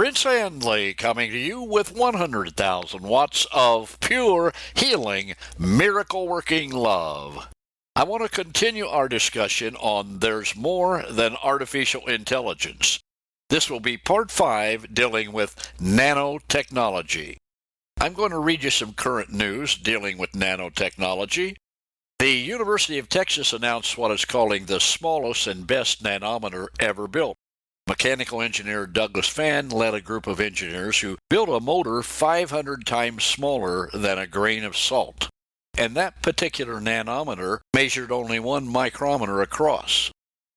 Prince Handley coming to you with 100,000 watts of pure healing, miracle-working love. I want to continue our discussion on There's More Than Artificial Intelligence. This will be part 5 dealing with nanotechnology. I'm going to read you some current news dealing with nanotechnology. The University of Texas announced what it's calling the smallest and best nanometer ever built. Mechanical engineer Douglas Fan led a group of engineers who built a motor 500 times smaller than a grain of salt. And that particular nanometer measured only 1 micrometer across.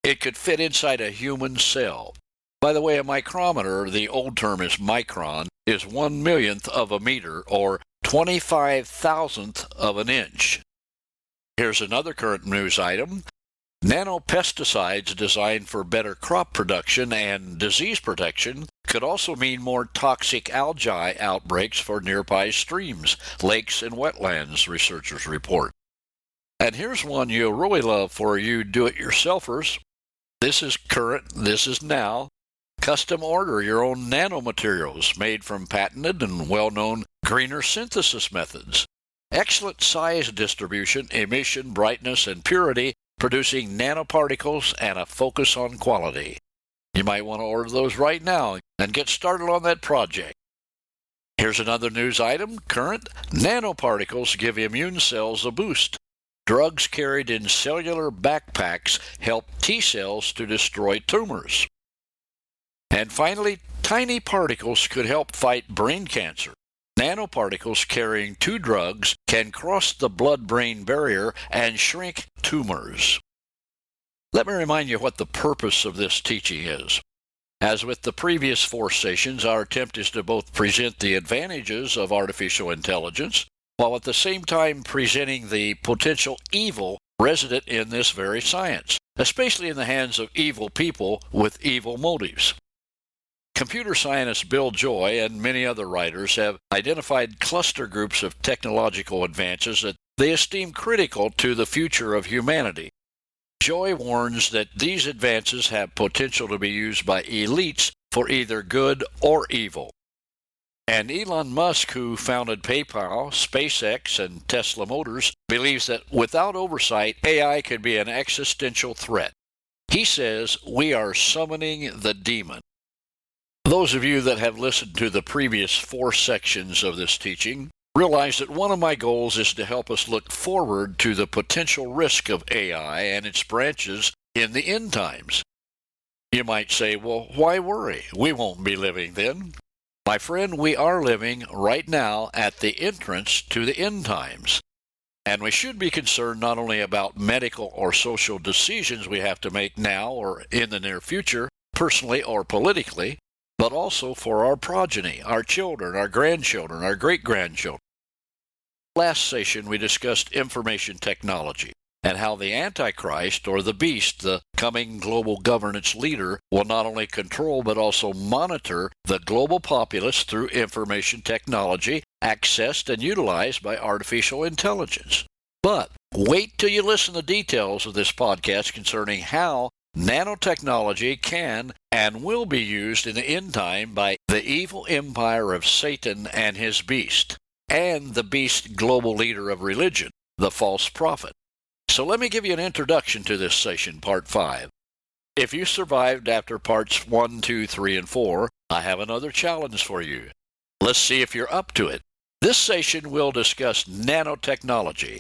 It could fit inside a human cell. By the way, a micrometer, the old term is micron, is 1/1,000,000th of a meter, or 25,000th of an inch. Here's another current news item. Nanopesticides designed for better crop production and disease protection could also mean more toxic algae outbreaks for nearby streams, lakes, and wetlands, researchers report. And here's one you'll really love for you do-it-yourselfers. This is current, this is now. Custom order your own nanomaterials made from patented and well-known greener synthesis methods. Excellent size distribution, emission, brightness, and purity, producing nanoparticles and a focus on quality. You might want to order those right now and get started on that project. Here's another news item. Current nanoparticles give immune cells a boost. Drugs carried in cellular backpacks help T cells to destroy tumors. And finally, tiny particles could help fight brain cancer. Nanoparticles carrying 2 drugs can cross the blood-brain barrier and shrink tumors. Let me remind you what the purpose of this teaching is. As with the previous 4 sessions, our attempt is to both present the advantages of artificial intelligence, while at the same time presenting the potential evil resident in this very science, especially in the hands of evil people with evil motives. Computer scientist Bill Joy and many other writers have identified cluster groups of technological advances that they esteem critical to the future of humanity. Joy warns that these advances have potential to be used by elites for either good or evil. And Elon Musk, who founded PayPal, SpaceX, and Tesla Motors, believes that without oversight, AI could be an existential threat. He says, "We are summoning the demon." Those of you that have listened to the previous 4 sections of this teaching realize that one of my goals is to help us look forward to the potential risk of AI and its branches in the end times. You might say, well, why worry? We won't be living then. My friend, we are living right now at the entrance to the end times. And we should be concerned not only about medical or social decisions we have to make now or in the near future, personally or politically, but also for our progeny, our children, our grandchildren, our great-grandchildren. Last session, we discussed information technology and how the Antichrist, or the beast, the coming global governance leader, will not only control but also monitor the global populace through information technology accessed and utilized by artificial intelligence. But wait till you listen to details of this podcast concerning how nanotechnology can and will be used in the end time by the evil empire of Satan and his beast, and the beast global leader of religion, the false prophet. So let me give you an introduction to this session, part 5. If you survived after parts 1, 2, 3, and 4, I have another challenge for you. Let's see if you're up to it. This session will discuss nanotechnology.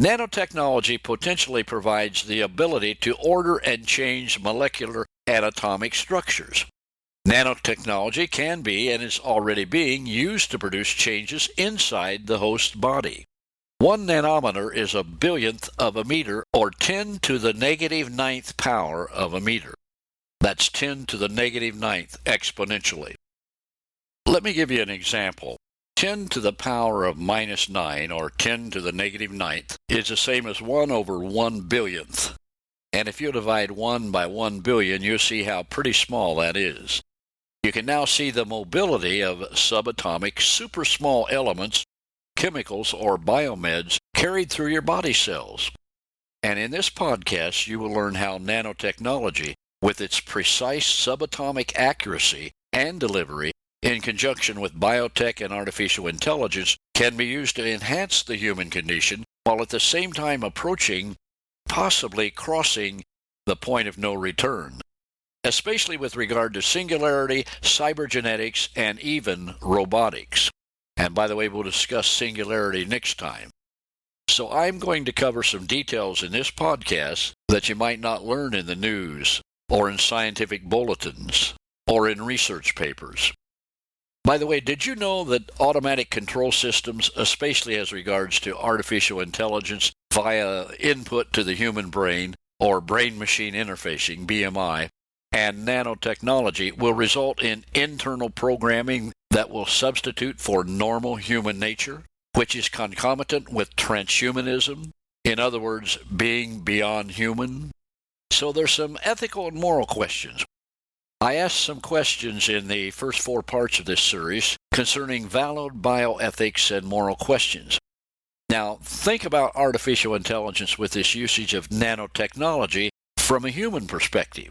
Nanotechnology potentially provides the ability to order and change molecular and atomic structures. Nanotechnology can be and is already being used to produce changes inside the host body. 1 nanometer is a billionth of a meter, or 10 to the negative 9th power of a meter. That's 10 to the negative 9th exponentially. Let me give you an example. 10 to the power of minus 9, or 10 to the negative 9th, is the same as 1 over 1 billionth. And if you divide 1 by 1 billion, you'll see how pretty small that is. You can now see the mobility of subatomic, super small elements, chemicals, or biomeds carried through your body cells. And in this podcast, you will learn how nanotechnology, with its precise subatomic accuracy, and delivery, in conjunction with biotech and artificial intelligence, can be used to enhance the human condition while at the same time approaching, possibly crossing, the point of no return, especially with regard to singularity, cybergenetics, and even robotics. And by the way, we'll discuss singularity next time. So I'm going to cover some details in this podcast that you might not learn in the news or in scientific bulletins or in research papers. By the way, did you know that automatic control systems, especially as regards to artificial intelligence via input to the human brain or brain-machine interfacing, BMI, and nanotechnology will result in internal programming that will substitute for normal human nature, which is concomitant with transhumanism, in other words, being beyond human? So there's some ethical and moral questions. I asked some questions in the first 4 parts of this series concerning valid bioethics and moral questions. Now, think about artificial intelligence with this usage of nanotechnology from a human perspective.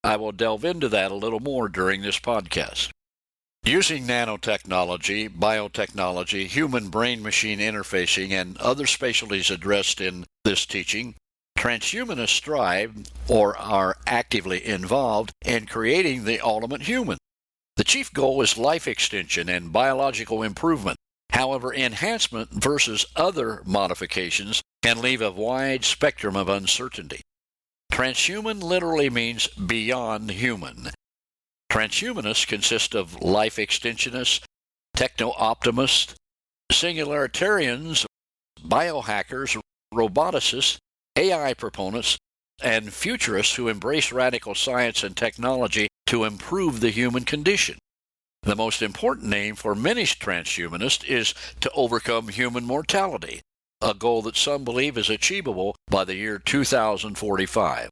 I will delve into that a little more during this podcast. Using nanotechnology, biotechnology, human brain-machine interfacing, and other specialties addressed in this teaching, transhumanists strive, or are actively involved, in creating the ultimate human. The chief goal is life extension and biological improvement. However, enhancement versus other modifications can leave a wide spectrum of uncertainty. Transhuman literally means beyond human. Transhumanists consist of life extensionists, techno-optimists, singularitarians, biohackers, roboticists, AI proponents, and futurists who embrace radical science and technology to improve the human condition. The most important name for many transhumanists is to overcome human mortality, a goal that some believe is achievable by the year 2045.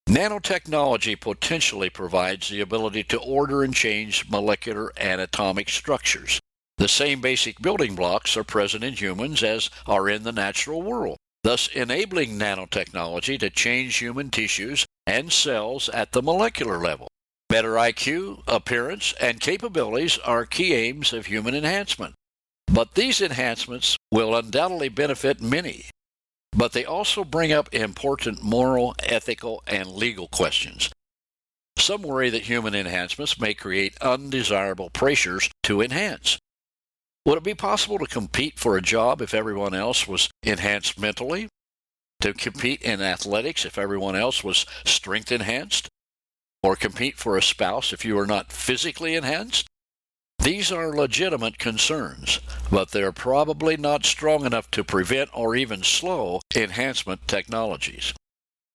Nanotechnology potentially provides the ability to order and change molecular and atomic structures. The same basic building blocks are present in humans as are in the natural world, thus enabling nanotechnology to change human tissues and cells at the molecular level. Better IQ, appearance, and capabilities are key aims of human enhancement. But these enhancements will undoubtedly benefit many. But they also bring up important moral, ethical, and legal questions. Some worry that human enhancements may create undesirable pressures to enhance. Would it be possible to compete for a job if everyone else was enhanced mentally? To compete in athletics if everyone else was strength enhanced? Or compete for a spouse if you are not physically enhanced? These are legitimate concerns, but they're probably not strong enough to prevent or even slow enhancement technologies.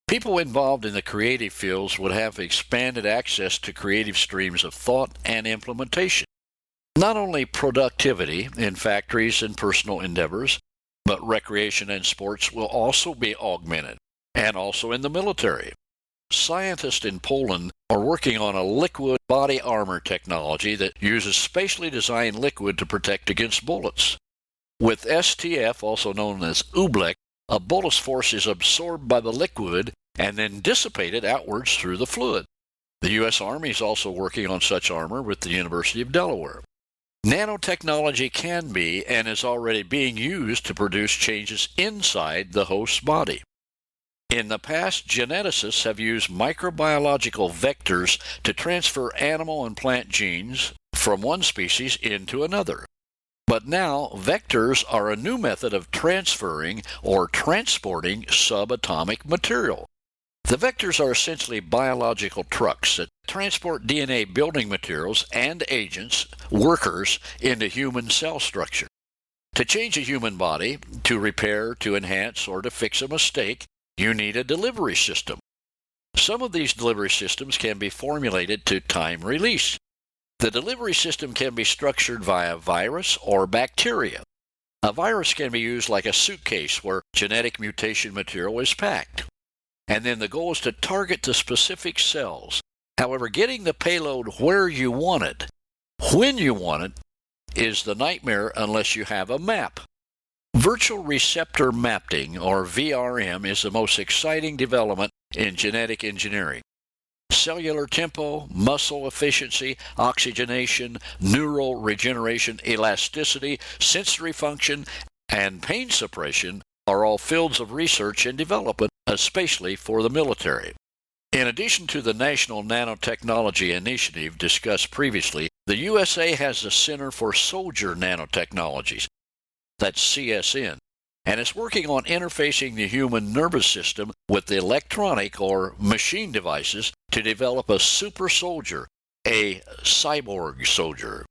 People involved in the creative fields would have expanded access to creative streams of thought and implementation. Not only productivity in factories and personal endeavors, but recreation and sports will also be augmented, and also in the military. Scientists in Poland are working on a liquid body armor technology that uses specially designed liquid to protect against bullets. With STF, also known as oobleck, a bullet's force is absorbed by the liquid and then dissipated outwards through the fluid. The U.S. Army is also working on such armor with the University of Delaware. Nanotechnology can be and is already being used to produce changes inside the host's body. In the past, geneticists have used microbiological vectors to transfer animal and plant genes from one species into another. But now, vectors are a new method of transferring or transporting subatomic material. The vectors are essentially biological trucks that transport DNA building materials and agents, workers, into human cell structure. To change a human body, to repair, to enhance, or to fix a mistake, you need a delivery system. Some of these delivery systems can be formulated to time release. The delivery system can be structured via virus or bacteria. A virus can be used like a suitcase where genetic mutation material is packed. And then the goal is to target the specific cells. However, getting the payload where you want it, when you want it, is the nightmare unless you have a map. Virtual receptor mapping, or VRM, is the most exciting development in genetic engineering. cellular tempo, muscle efficiency, oxygenation, neural regeneration, elasticity, sensory function, and pain suppression are all fields of research and development, especially for the military. In addition to the National Nanotechnology Initiative discussed previously, the USA has the Center for Soldier Nanotechnologies, that's CSN, and is working on interfacing the human nervous system with the electronic or machine devices to develop a super soldier, a cyborg soldier.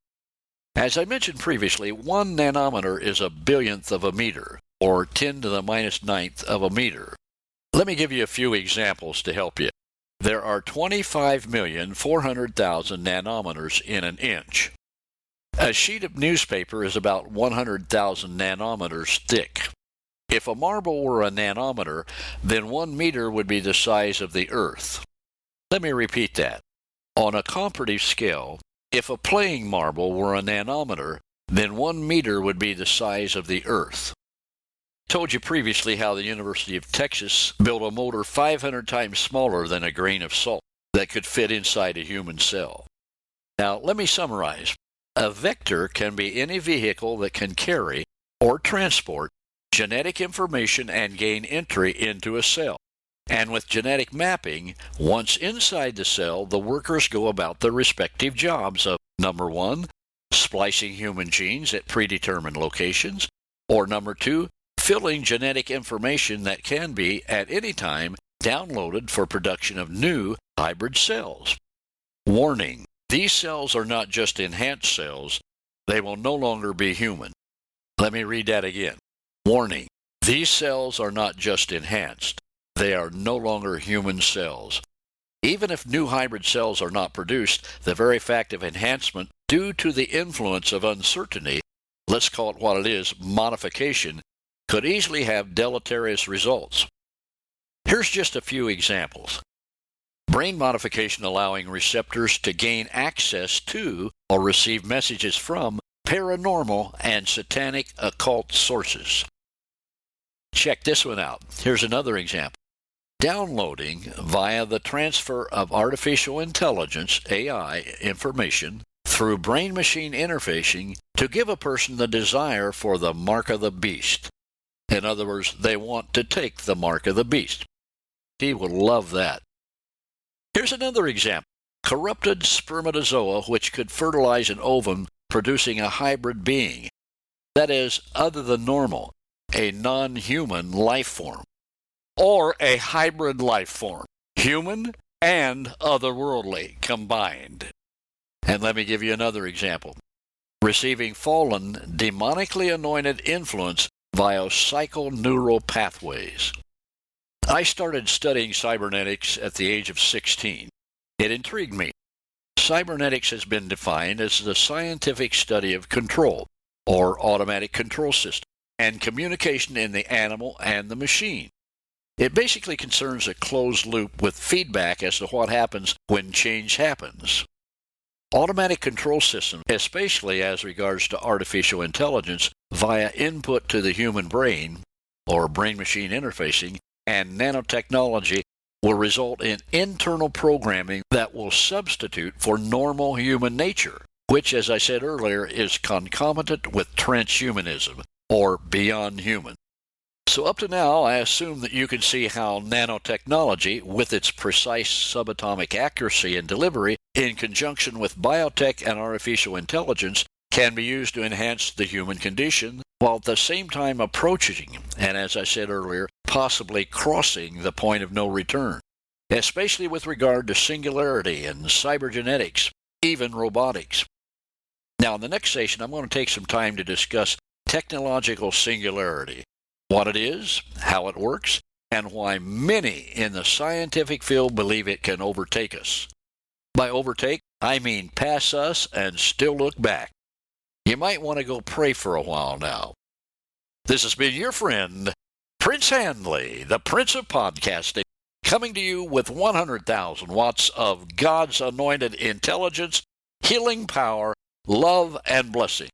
As I mentioned previously, 1 nanometer is a billionth of a meter, or 10 to the minus ninth of a meter. Let me give you a few examples to help you. There are 25,400,000 nanometers in an inch. A sheet of newspaper is about 100,000 nanometers thick. If a marble were a nanometer, then 1 meter would be the size of the Earth. Let me repeat that. On a comparative scale, if a playing marble were a nanometer, then 1 meter would be the size of the Earth. Told you previously how the University of Texas built a motor 500 times smaller than a grain of salt that could fit inside a human cell. Now, let me summarize. A vector can be any vehicle that can carry or transport genetic information and gain entry into a cell. And with genetic mapping, once inside the cell, the workers go about their respective jobs of, number 1, splicing human genes at predetermined locations, or number 2, filling genetic information that can be, at any time, downloaded for production of new hybrid cells. Warning: these cells are not just enhanced cells, they will no longer be human. Let me read that again. Warning: these cells are not just enhanced, they are no longer human cells. Even if new hybrid cells are not produced, the very fact of enhancement, due to the influence of uncertainty, let's call it what it is, modification, could easily have deleterious results. Here's just a few examples. Brain modification allowing receptors to gain access to or receive messages from paranormal and satanic occult sources. Check this one out. Here's another example. Downloading via the transfer of artificial intelligence, AI, information through brain-machine interfacing to give a person the desire for the mark of the beast. In other words, they want to take the mark of the beast. He would love that. Here's another example. Corrupted spermatozoa which could fertilize an ovum, producing a hybrid being. That is, other than normal, a non-human life form. Or a hybrid life form, human and otherworldly combined. And let me give you another example. Receiving fallen, demonically anointed influence via psychoneural pathways. I started studying cybernetics at the age of 16. It intrigued me. Cybernetics has been defined as the scientific study of control, or automatic control system, and communication in the animal and the machine. It basically concerns a closed loop with feedback as to what happens when change happens. Automatic control systems, especially as regards to artificial intelligence via input to the human brain, or brain-machine interfacing, and nanotechnology, will result in internal programming that will substitute for normal human nature, which, as I said earlier, is concomitant with transhumanism, or beyond human. So up to now, I assume that you can see how nanotechnology, with its precise subatomic accuracy and delivery, in conjunction with biotech and artificial intelligence, can be used to enhance the human condition, while at the same time approaching, and as I said earlier, possibly crossing the point of no return, especially with regard to singularity and cybergenetics, even robotics. Now, in the next session, I'm going to take some time to discuss technological singularity, what it is, how it works, and why many in the scientific field believe it can overtake us. By overtake, I mean pass us and still look back. You might want to go pray for a while now. This has been your friend, Prince Handley, the Prince of Podcasting, coming to you with 100,000 watts of God's anointed intelligence, healing power, love, and blessing.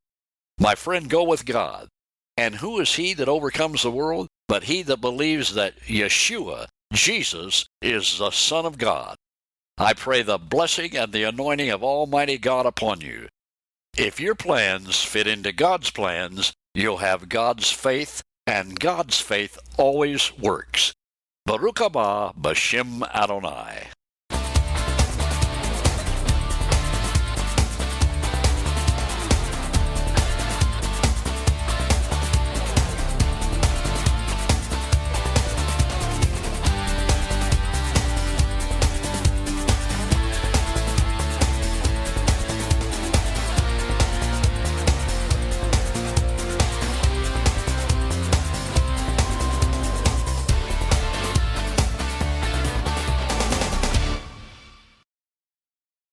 My friend, go with God. And who is he that overcomes the world but he that believes that Yeshua, Jesus, is the Son of God? I pray the blessing and the anointing of Almighty God upon you. If your plans fit into God's plans, you'll have God's faith, and God's faith always works. Baruch haba b'Shem Adonai.